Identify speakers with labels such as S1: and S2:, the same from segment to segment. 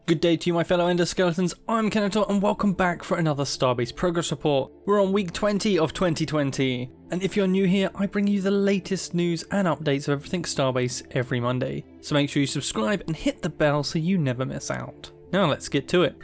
S1: Good day to you, my fellow endoskeletons. I'm Kenetor and welcome back for another Starbase progress report. We're on week 20 of 2020, and if you're new here, I bring you the latest news and updates of everything Starbase every Monday. So make sure you subscribe and hit the bell so you never miss out. Now let's get to it.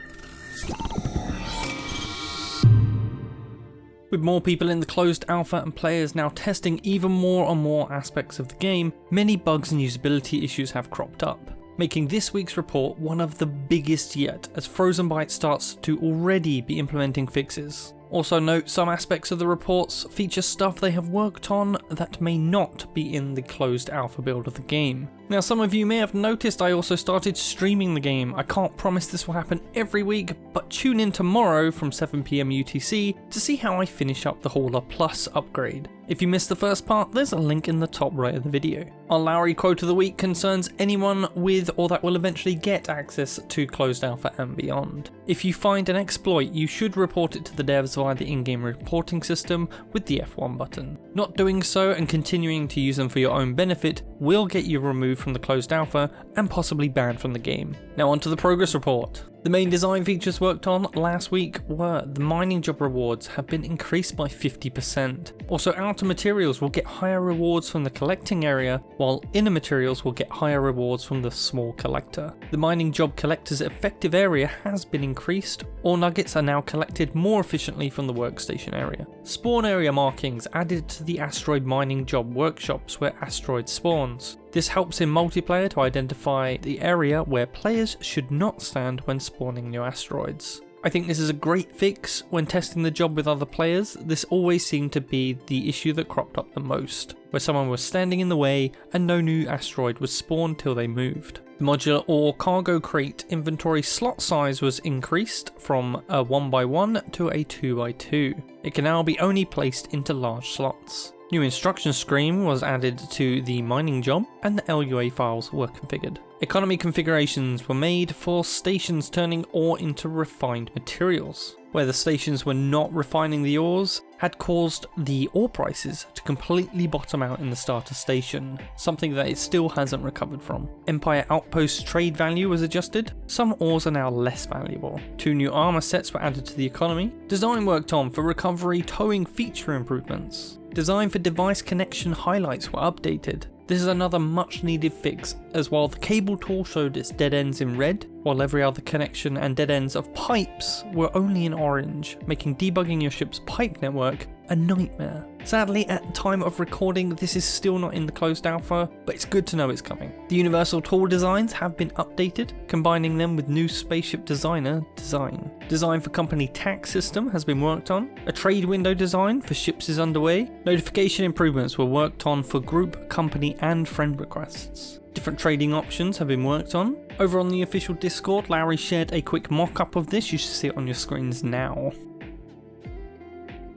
S1: With more people in the closed alpha and players now testing even more and more aspects of the game, many bugs and usability issues have cropped up, making this week's report one of the biggest yet, as Frozen Byte starts to already be implementing fixes. Also note, some aspects of the reports feature stuff they have worked on that may not be in the closed alpha build of the game. Now, some of you may have noticed I also started streaming the game. I can't promise this will happen every week, but tune in tomorrow from 7 PM UTC to see how I finish up the Hauler Plus upgrade. If you missed the first part, there's a link in the top right of the video. Our Lowry quote of the week concerns anyone with or that will eventually get access to closed alpha and beyond. If you find an exploit, you should report it to the devs via the in-game reporting system with the F1 button. Not doing so and continuing to use them for your own benefit will get you removed from the closed alpha and possibly banned from the game. Now onto the progress report. The main design features worked on last week were the mining job rewards have been increased by 50%. Also, outer materials will get higher rewards from the collecting area, while inner materials will get higher rewards from the small collector. The mining job collector's effective area has been increased. Ore nuggets are now collected more efficiently from the workstation area. Spawn area markings added to the asteroid mining job workshops where asteroid spawns. This helps in multiplayer to identify the area where players should not stand when spawning new asteroids. I think this is a great fix when testing the job with other players. This always seemed to be the issue that cropped up the most, where someone was standing in the way and no new asteroid was spawned till they moved. The modular or cargo crate inventory slot size was increased from a 1x1 to a 2x2. It can now be only placed into large slots. New instruction screen was added to the mining job and the LUA files were configured. Economy configurations were made for stations turning ore into refined materials, where the stations were not refining the ores had caused the ore prices to completely bottom out in the starter station, something that it still hasn't recovered from. Empire Outpost trade value was adjusted, some ores are now less valuable. 2 new armor sets were added to the economy. Design worked on for recovery towing feature improvements. Design for device connection highlights were updated. This is another much needed fix, as while the cable tool showed its dead ends in red, while every other connection and dead ends of pipes were only in orange, making debugging your ship's pipe network a nightmare. Sadly, at the time of recording, this is still not in the closed alpha, but it's good to know it's coming. The universal tool designs have been updated, combining them with new Spaceship designer design. Design for company tax system has been worked on. A trade window design for ships is underway. Notification improvements were worked on for group, company and friend requests. Different trading options have been worked on. Over on the official Discord, Lowry shared a quick mock-up of this. You should see it on your screens now.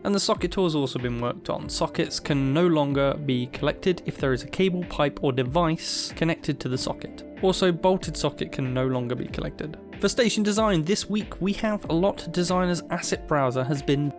S1: And the socket tool has also been worked on. Sockets can no longer be collected if there is a cable, pipe or device connected to the socket. Also, bolted socket can no longer be collected. For station design, this week we have LOD Designer's asset browser has been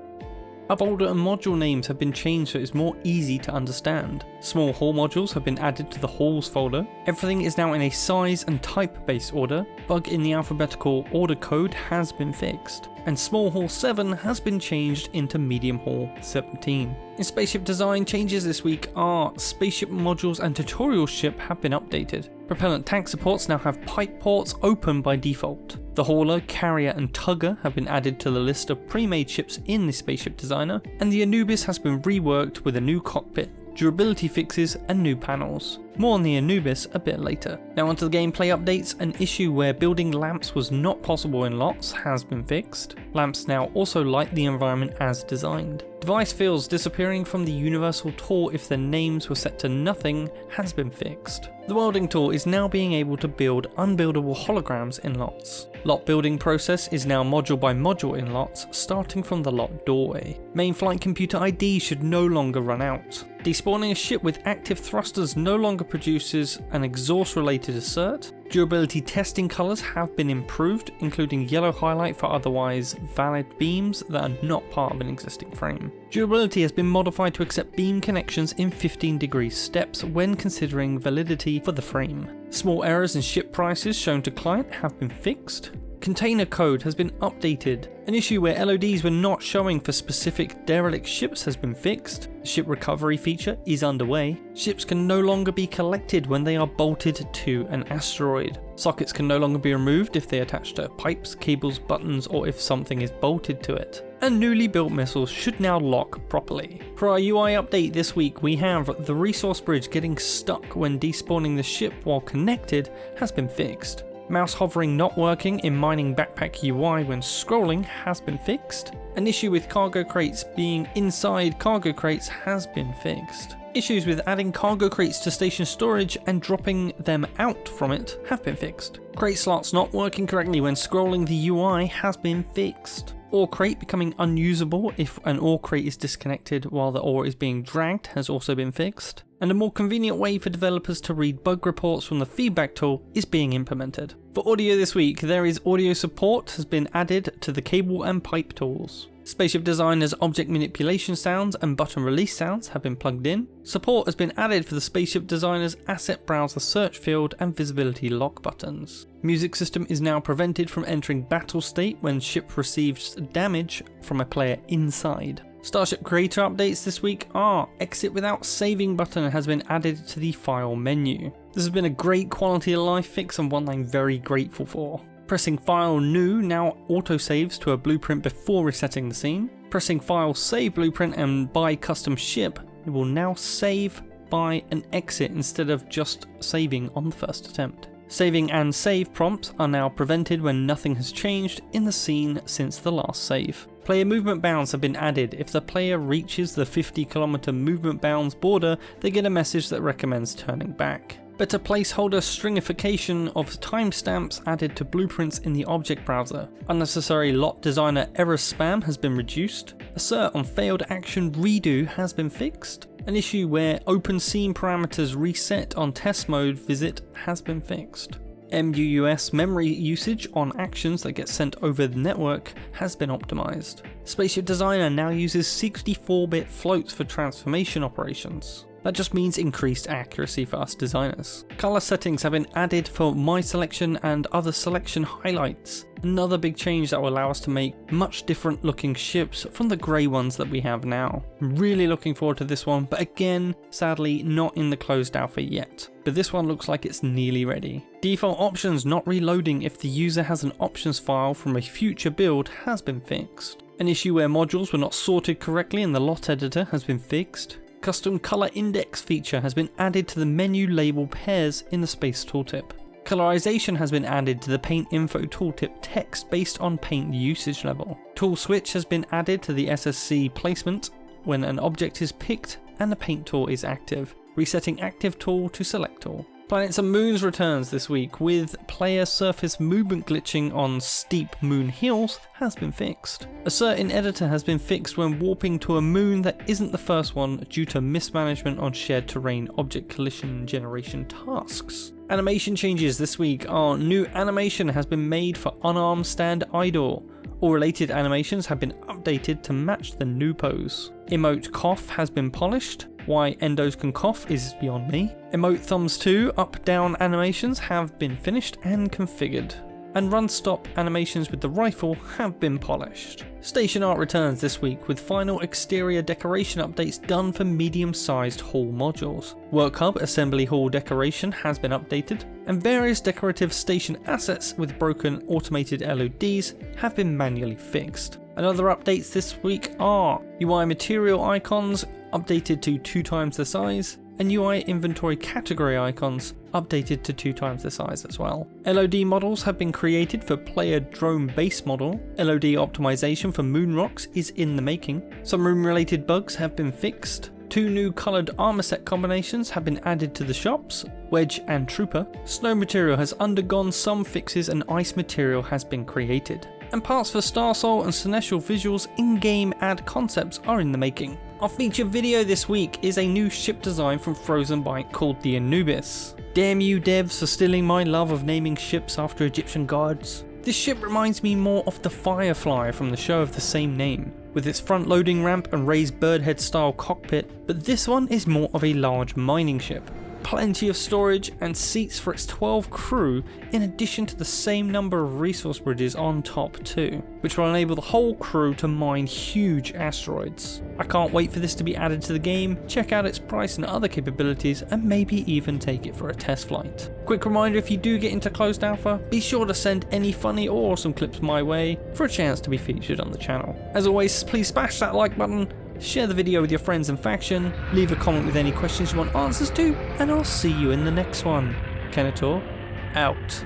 S1: upholder and module names have been changed so it's more easy to understand. Small haul modules have been added to the hauls folder. Everything is now in a size and type based order. Bug in the alphabetical order code has been fixed. And Small Haul 7 has been changed into Medium Haul 17. In Spaceship design, changes this week are Spaceship modules and tutorial ship have been updated. Propellant tank supports now have pipe ports open by default. The Hauler, Carrier and Tugger have been added to the list of pre-made ships in the Spaceship designer, and the Anubis has been reworked with a new cockpit, durability fixes and new panels. More on the Anubis a bit later. Now onto the gameplay updates. An issue where building lamps was not possible in lots has been fixed. Lamps now also light the environment as designed. Device fields disappearing from the universal tool if their names were set to nothing has been fixed. The welding tool is now being able to build unbuildable holograms in lots. Lot building process is now module by module in lots, starting from the lot doorway. Main flight computer ID should no longer run out. Despawning a ship with active thrusters no longer produces an exhaust related assert. Durability testing colours have been improved, including yellow highlight for otherwise valid beams that are not part of an existing frame. Durability has been modified to accept beam connections in 15 degree steps when considering validity for the frame. Small errors in ship prices shown to client have been fixed. Container code has been updated. An issue where LODs were not showing for specific derelict ships has been fixed. The ship recovery feature is underway. Ships can no longer be collected when they are bolted to an asteroid. Sockets can no longer be removed if they attach to pipes, cables, buttons, or if something is bolted to it. And newly built missiles should now lock properly. For our UI update this week, we have the resource bridge getting stuck when despawning the ship while connected has been fixed. Mouse hovering not working in mining backpack UI when scrolling has been fixed. An issue with cargo crates being inside cargo crates has been fixed. Issues with adding cargo crates to station storage and dropping them out from it have been fixed. Crate slots not working correctly when scrolling the UI has been fixed. Ore crate becoming unusable if an ore crate is disconnected while the ore is being dragged has also been fixed. And a more convenient way for developers to read bug reports from the feedback tool is being implemented. For audio this week, there is audio support has been added to the cable and pipe tools. Spaceship Designer's object manipulation sounds and button release sounds have been plugged in. Support has been added for the Spaceship Designer's asset browser search field and visibility lock buttons. Music system is now prevented from entering battle state when ship receives damage from a player inside. Starship creator updates this week are exit without saving button has been added to the file menu. This has been a great quality of life fix and one I'm very grateful for. Pressing file new now autosaves to a blueprint before resetting the scene. Pressing file save blueprint and buy custom ship, it will now save, buy and exit instead of just saving on the first attempt. Saving and save prompts are now prevented when nothing has changed in the scene since the last save. Player movement bounds have been added. If the player reaches the 50km movement bounds border, they get a message that recommends turning back. Better placeholder stringification of timestamps added to blueprints in the object browser. Unnecessary lot designer error spam has been reduced. Assert on failed action redo has been fixed. An issue where open scene parameters reset on test mode visit has been fixed. MUUS memory usage on actions that get sent over the network has been optimized. Spaceship Designer now uses 64-bit floats for transformation operations. That just means increased accuracy for us designers. Color settings have been added for my selection and other selection highlights. Another big change that will allow us to make much different looking ships from the grey ones that we have now. I'm really looking forward to this one, but again, sadly not in the closed alpha yet. But this one looks like it's nearly ready. Default options not reloading if the user has an options file from a future build has been fixed. An issue where modules were not sorted correctly in the lot editor has been fixed. Custom color index feature has been added to the menu label pairs in the Space tooltip. Colorization has been added to the paint info tooltip text based on paint usage level. Tool switch has been added to the SSC placement when an object is picked and the paint tool is active, resetting active tool to select tool. Planets and Moons returns this week with player surface movement glitching on steep moon hills has been fixed. A certain editor has been fixed when warping to a moon that isn't the first one due to mismanagement on shared terrain object collision generation tasks. Animation changes this week are new animation has been made for unarmed stand idle. All related animations have been updated to match the new pose. Emote cough has been polished. Why endos can cough is beyond me. Emote thumbs 2 up-down animations have been finished and configured. And run stop animations with the rifle have been polished. Station art returns this week with final exterior decoration updates done for medium-sized hall modules. Work hub assembly hall decoration has been updated, and various decorative station assets with broken automated LODs have been manually fixed. And other updates this week are UI material icons updated to 2 times the size, and UI inventory category icons updated to 2 times the size as well. LOD models have been created for player drone base model. LOD optimization for moon rocks is in the making. Some room related bugs have been fixed. 2 new coloured armour set combinations have been added to the shops, Wedge and Trooper. Snow material has undergone some fixes and ice material has been created. And parts for Starsoul and Senescial visuals in-game ad concepts are in the making. Our feature video this week is a new ship design from Frozen Byte called the Anubis. Damn you devs for stealing my love of naming ships after Egyptian gods. This ship reminds me more of the Firefly from the show of the same name, with its front loading ramp and raised birdhead style cockpit, but this one is more of a large mining ship. plenty of storage and seats for its 12 crew, in addition to the same number of resource bridges on top too, which will enable the whole crew to mine huge asteroids. I can't wait for this to be added to the game, check out its price and other capabilities, and maybe even take it for a test flight. Quick reminder, if you do get into closed alpha, be sure to send any funny or awesome clips my way for a chance to be featured on the channel. As always, please smash that like button, share the video with your friends and faction, leave a comment with any questions you want answers to, and I'll see you in the next one. Kenetor, out.